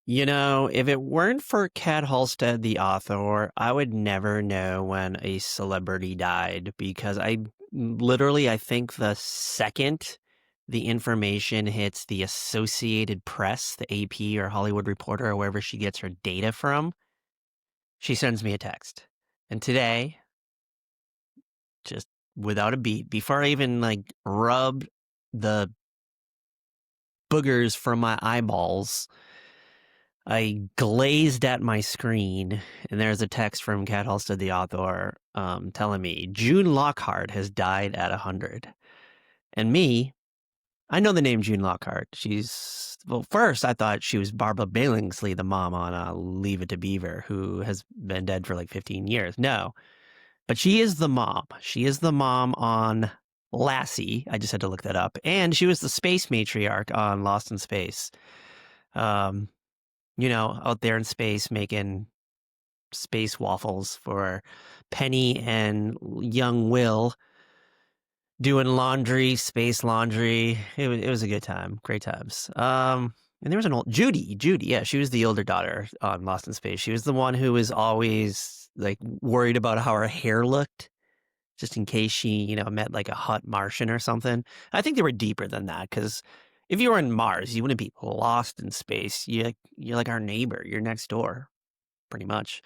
If it weren't for Kat Halstead, the author, I would never know when a celebrity died because I think the second the information hits the Associated Press, the AP or Hollywood Reporter, or wherever she gets her data from, she sends me a text. And today, just without a beat, before I even rub the boogers from my eyeballs, I glazed at my screen, and there's a text from Kat Halstead, the author, telling me June Lockhart has died at 100. And me, I know the name June Lockhart. First I thought she was Barbara Billingsley, the mom on Leave It to Beaver, who has been dead for like 15 years. No, but she is the mom. She is the mom on Lassie. I just had to look that up. And she was the space matriarch on Lost in Space. Um, out there in space making space waffles for Penny and young Will doing laundry, space laundry. It was a good time, great times. And there was an old Judy, yeah, she was the older daughter on Lost in Space. She was the one who was always like worried about how her hair looked, just in case she, met like a hot Martian or something. I think they were deeper than that because if you were in Mars, you wouldn't be lost in space. You're like our neighbor. You're next door, pretty much.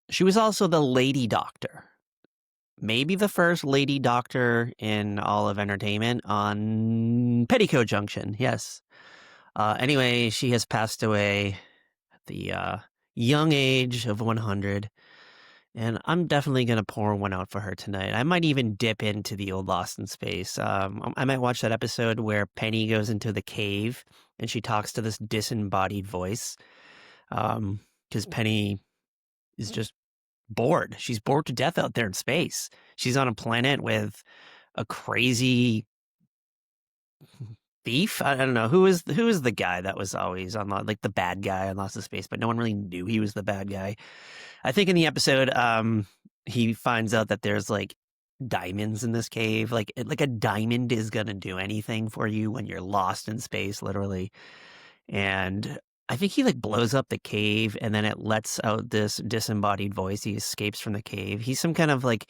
She was also the lady doctor. Maybe the first lady doctor in all of entertainment on Petticoat Junction. Yes. Anyway, she has passed away at the young age of 100. And I'm definitely going to pour one out for her tonight. I might even dip into the old Lost in Space. I might watch that episode where Penny goes into the cave and she talks to this disembodied voice. Because Penny is just bored. She's bored to death out there in space. She's on a planet with a crazy thief. I don't know who is the guy that was always on the bad guy on Lost in Space, but no one really knew he was the bad guy. I think in the episode, he finds out that there's like diamonds in this cave. Like a diamond is gonna do anything for you when you're lost in space, literally. And I think he like blows up the cave, and then it lets out this disembodied voice. He escapes from the cave. He's some kind of like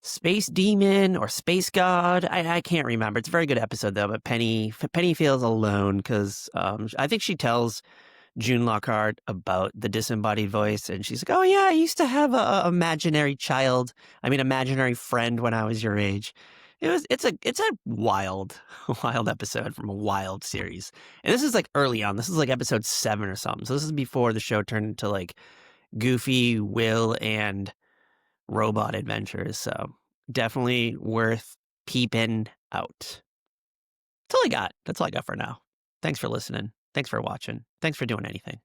space demon or space god. I can't remember. It's a very good episode though. But Penny feels alone because I think she tells June Lockhart about the disembodied voice, and she's like, "Oh yeah, I used to have a imaginary imaginary friend when I was your age." It's a wild episode from a wild series, and this is like early on. This is like episode 7 or something. So this is before the show turned into like Goofy, Will, and robot adventures. So definitely worth peeping out. That's all I got. That's all I got for now. Thanks for listening. Thanks for watching. Thanks for doing anything.